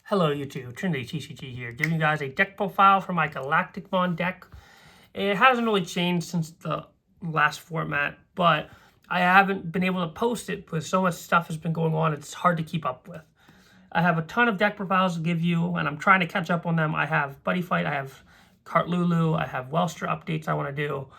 Hello YouTube, TrinityTCG here, giving you guys a deck profile for my Galacticmon deck. It hasn't really changed since the last format, but I haven't been able to post it because so much stuff has been going on, it's hard to keep up with. I have a ton of deck profiles to give you, and I'm trying to catch up on them. I have Buddy Fight, I have Cartlulu, I have Welstra updates I want to do.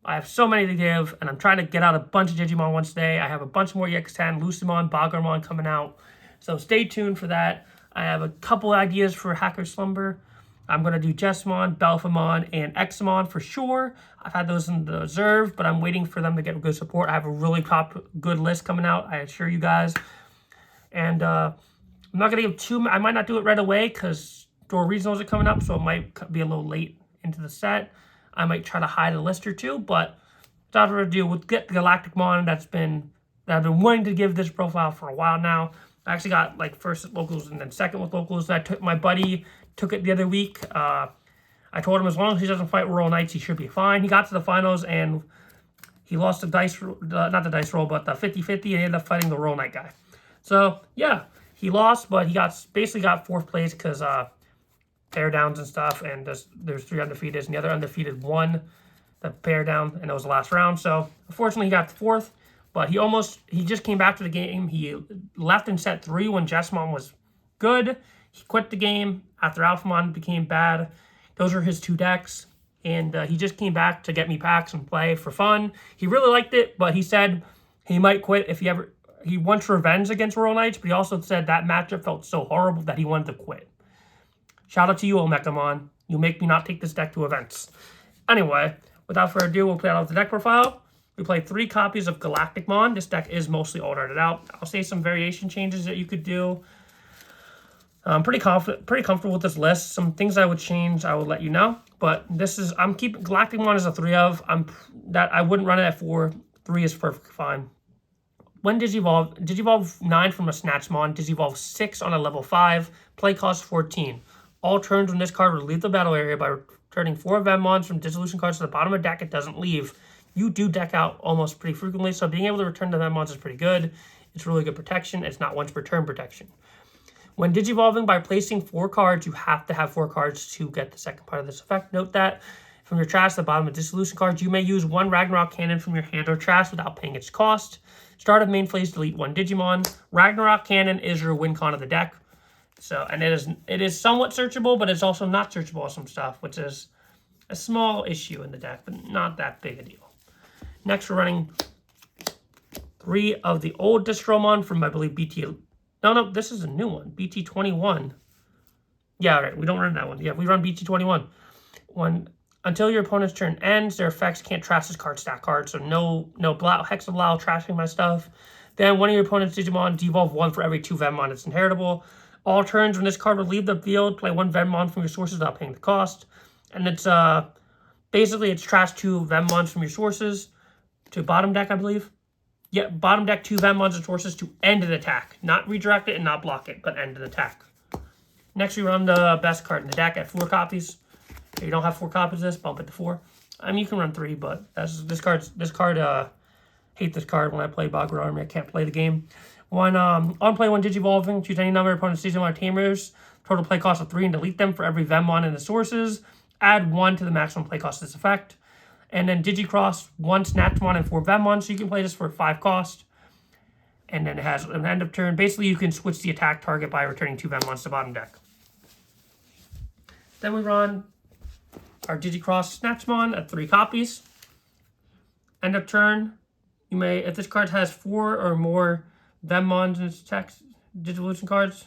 I have so many to give, and I'm trying to get out a bunch of Digimon once a day. I have a bunch more EX10, Lucimon, Baggermon coming out, so stay tuned for that. I have a couple ideas for Hacker Slumber. I'm going to do Jessamon, Belphamon, and Examon for sure. I've had those in the reserve, but I'm waiting for them to get good support. I have a really good list coming out, I assure you guys. And I'm not going to give too much. I might not do it right away because store regionals are coming up, so it might be a little late into the set. I might try to hide a list or two, but without further ado, we'll get the Galacticmon that I've been wanting to give this profile for a while now. I actually got like first with locals and then second with locals. My buddy took it the other week. I told him as long as he doesn't fight Royal Knights, he should be fine. He got to the finals and he lost the dice, not the dice roll, but the 50-50, and he ended up fighting the Royal Knight guy. So yeah, he lost, but he basically got fourth place because pair downs and stuff, and there's 3 undefeateds, and the other undefeated won the pair down, and it was the last round. So unfortunately, he got fourth. But he just came back to the game. He left in set 3 when Jessamon was good. He quit the game after Alphamon became bad. Those are his 2 decks. And he just came back to get me packs and play for fun. He really liked it, but he said he might quit if he wants revenge against Royal Knights, but he also said that matchup felt so horrible that he wanted to quit. Shout out to you, Omecamon. You make me not take this deck to events. Anyway, without further ado, we'll play out the deck profile. We play 3 copies of Galacticmon. This deck is mostly altered out. I'll say some variation changes that you could do. I'm pretty comfortable with this list. Some things I would change, I will let you know. But I'm keeping Galacticmon as a 3 of. I wouldn't run it at 4. 3 is perfectly fine. When Digivolve 9 from a Snatchmon, Digivolve 6 on a level 5, play cost 14. All turns when this card would leave the battle area by returning 4 Vemmons from dissolution cards to the bottom of the deck, it doesn't leave. You do deck out almost pretty frequently, so being able to return the Vemmons is pretty good. It's really good protection. It's not once per turn protection. When Digivolving by placing 4 cards, you have to have 4 cards to get the second part of this effect. Note that from your trash to the bottom of dissolution cards, you may use 1 Ragnarok Cannon from your hand or trash without paying its cost. Start of main phase, delete 1 Digimon. Ragnarok Cannon is your win con of the deck. And it is somewhat searchable, but it's also not searchable on some stuff, which is a small issue in the deck, but not that big a deal. Next, we're running 3 of the old Distromon from, I believe, BT... No, this is a new one. BT21. Yeah, all right, we don't run that one. Yeah, we run BT21. Until your opponent's turn ends, their effects can't trash this card, stack cards, so no Hexablow trashing my stuff. Then one of your opponent's Digimon devolve 1 for every 2 Vemmon. It's inheritable. All turns when this card would leave the field, play 1 Vemmon from your sources without paying the cost. And it's basically it's trash 2 Vemmons from your sources to bottom deck, I believe. Yeah, bottom deck 2 Vemmons and sources to end an attack. Not redirect it and not block it, but end an attack. Next, we run the best card in the deck at 4 copies. If you don't have 4 copies of this, bump it to 4. I mean, you can run 3, but this card, hate this card when I play Bagger Army. I can't play the game. On play 1 Digivolving, choose any number of opponent's Digimon Tamers. Total play cost of 3 and delete them for every Vemmon in the sources. Add 1 to the maximum play cost of this effect. And then Digicross 1 Snatchmon and 4 Vemmon, so you can play this for 5 cost. And then it has an end of turn. Basically, you can switch the attack target by returning 2 Vemmons to bottom deck. Then we run our Digicross Snatchmon at 3 copies. End of turn, if this card has 4 or more Vemmons in its text, Digivolution cards,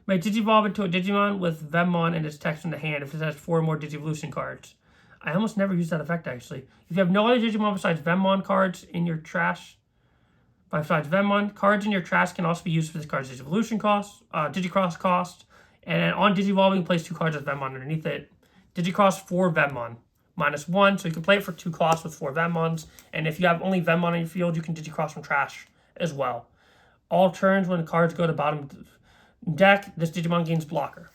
may Digivolve into a Digimon with Vemmon in its text in the hand if it has 4 or more Digivolution cards. I almost never use that effect, actually. If you have no other Digimon besides Vemmon cards in your trash, cards in your trash can also be used for this card's Digivolution cost, Digicross cost, and on Digivolving, place 2 cards with Vemmon underneath it. Digicross 4 Vemmon, -1, so you can play it for 2 costs with 4 Vemmons, and if you have only Vemmon on your field, you can Digicross from trash as well. All turns when the cards go to bottom deck, this Digimon gains blocker.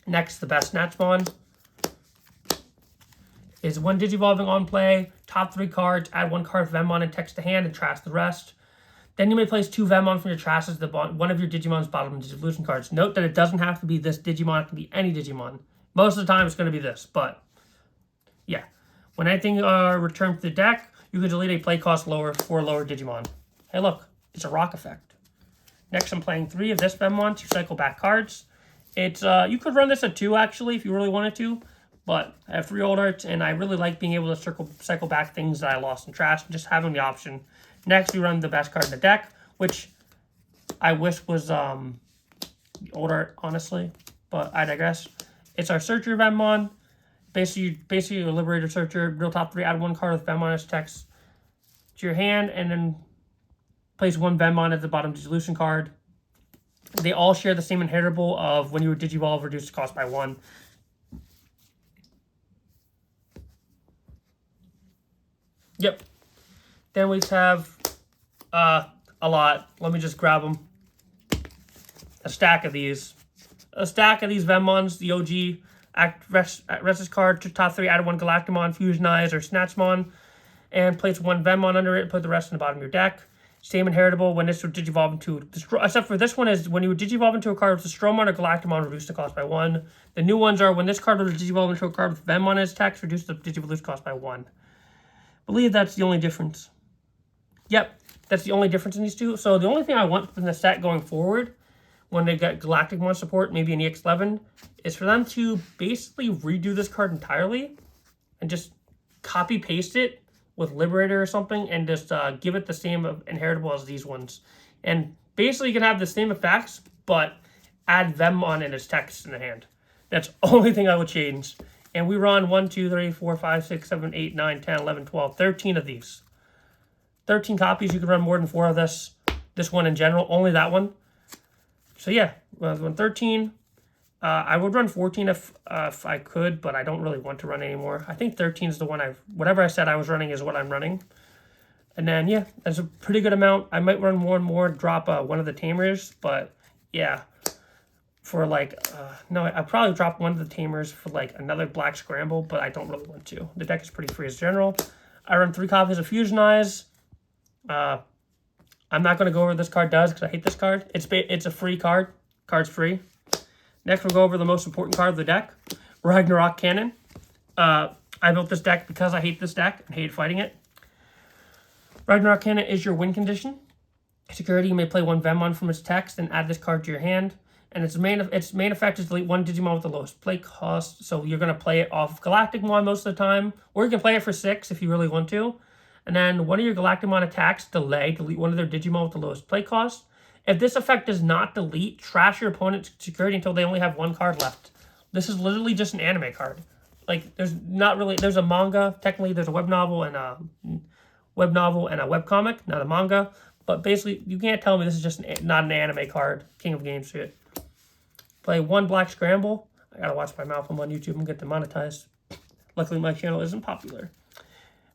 Next, the best Snatchmon is 1 Digivolving on play, top 3 cards, add 1 card of Vemmon and text to hand and trash the rest. Then you may place 2 Venmon from your trash as one of your Digimon's bottom Digivolution cards. Note that it doesn't have to be this Digimon, it can be any Digimon. Most of the time it's going to be this, but yeah. When anything returned to the deck, you can delete a play cost lower for lower Digimon. Hey look, it's a rock effect. Next I'm playing 3 of this Venmon to cycle back cards. It's you could run this at 2 actually if you really wanted to, but I have 3 old arts and I really like being able to cycle back things that I lost in trash and just having the option. Next, we run the best card in the deck, which I wish was the old art, honestly, but I digress. It's our Searcher Venmon. Basically a Liberator Searcher. Real top 3, add 1 card with Venmon as text to your hand, and then place 1 Venmon at the bottom Digivolution card. They all share the same inheritable of when you Digivolve, reduce the cost by 1. Yep. Then we have a lot. Let me just grab them. A stack of these. A stack of these Venmons, the OG Restless card, top 3, add 1 Galacticmon, Fusionize, or Snatchmon, and place 1 Venmon under it, put the rest in the bottom of your deck. Same inheritable when this would Digivolve into, except for this one is when you would Digivolve into a card with a Stromon or Galacticmon, reduce the cost by 1. The new ones are when this card would Digivolve into a card with Venmon as text, reduce the Digivolution cost by 1. I believe that's the only difference. Yep, that's the only difference in these two. So the only thing I want from the set going forward, when they get Galacticmon support, maybe an EX11, is for them to basically redo this card entirely and just copy-paste it with Liberator or something and just give it the same inheritable as these ones. And basically you can have the same effects, but add Venmon in its text in the hand. That's the only thing I would change. And we run 1, 2, 3, 4, 5, 6, 7, 8, 9, 10, 11, 12, 13 of these. 13 copies. You can run more than 4 of this. This one in general, only that one. So yeah, run 13. I would run 14 if I could, but I don't really want to run anymore. I think 13 is the one whatever I said I was running is what I'm running. And then yeah, that's a pretty good amount. I might run more and more, drop one of the Tamers, but yeah. For like, no, I'll probably drop one of the Tamers for like another Black Scramble, but I don't really want to. The deck is pretty free as general. I run 3 copies of Fusionize. I'm not going to go over what this card does because I hate this card. It's a free card. Card's free. Next, we'll go over the most important card of the deck, Ragnarok Cannon. I built this deck because I hate this deck and hate fighting it. Ragnarok Cannon is your win condition. Security, you may play 1 Venmon from its text and add this card to your hand. And its main effect is delete 1 Digimon with the lowest play cost. So you're going to play it off Galacticmon most of the time. Or you can play it for 6 if you really want to. And then one of your Galacticmon attacks, delete 1 of their Digimon with the lowest play cost. If this effect does not delete, trash your opponent's security until they only have 1 card left. This is literally just an anime card. Like, there's a manga. Technically, there's a web novel and a webcomic, not a manga. But basically, you can't tell me this is just not an anime card. King of Games shit. Play 1 Black Scramble. I gotta watch my mouth. I'm on YouTube and get demonetized. Luckily, my channel isn't popular.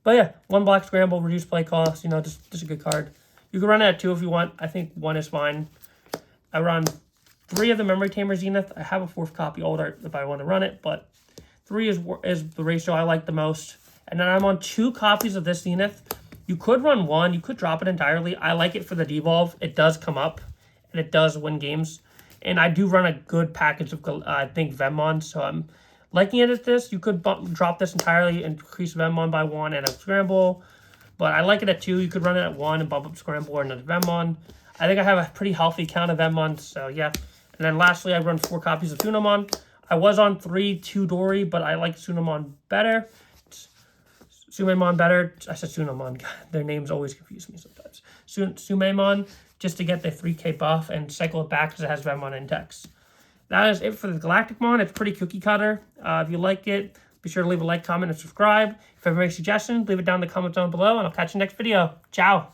But yeah, 1 Black Scramble, reduce play cost. You know, just a good card. You can run it at 2 if you want. I think 1 is fine. I run 3 of the Memory Tamer Zenith. I have a 4th copy old art if I want to run it, but 3 is the ratio I like the most. And then I'm on 2 copies of this Zenith. You could run 1. You could drop it entirely. I like it for the devolve. It does come up, and it does win games. And I do run a good package of, I think, Venmon. So I'm liking it at this. You could drop this entirely, increase Venmon by 1 and a Scramble. But I like it at 2. You could run it at 1 and bump up Scramble or another Venmon. I think I have a pretty healthy count of Venmon. So yeah. And then lastly, I run 4 copies of Sunamon. I was on 3 Dory, but I like Sunamon better. Sumemon better. I said Sunamon. God, their names always confuse me sometimes. Sumemon, just to get the 3k buff and cycle it back because it has Venmon index. That is it for the Galacticmon. It's pretty cookie cutter. If you like it, be sure to leave a like, comment, and subscribe. If you have any suggestions, leave it down in the comment zone below, and I'll catch you next video. Ciao.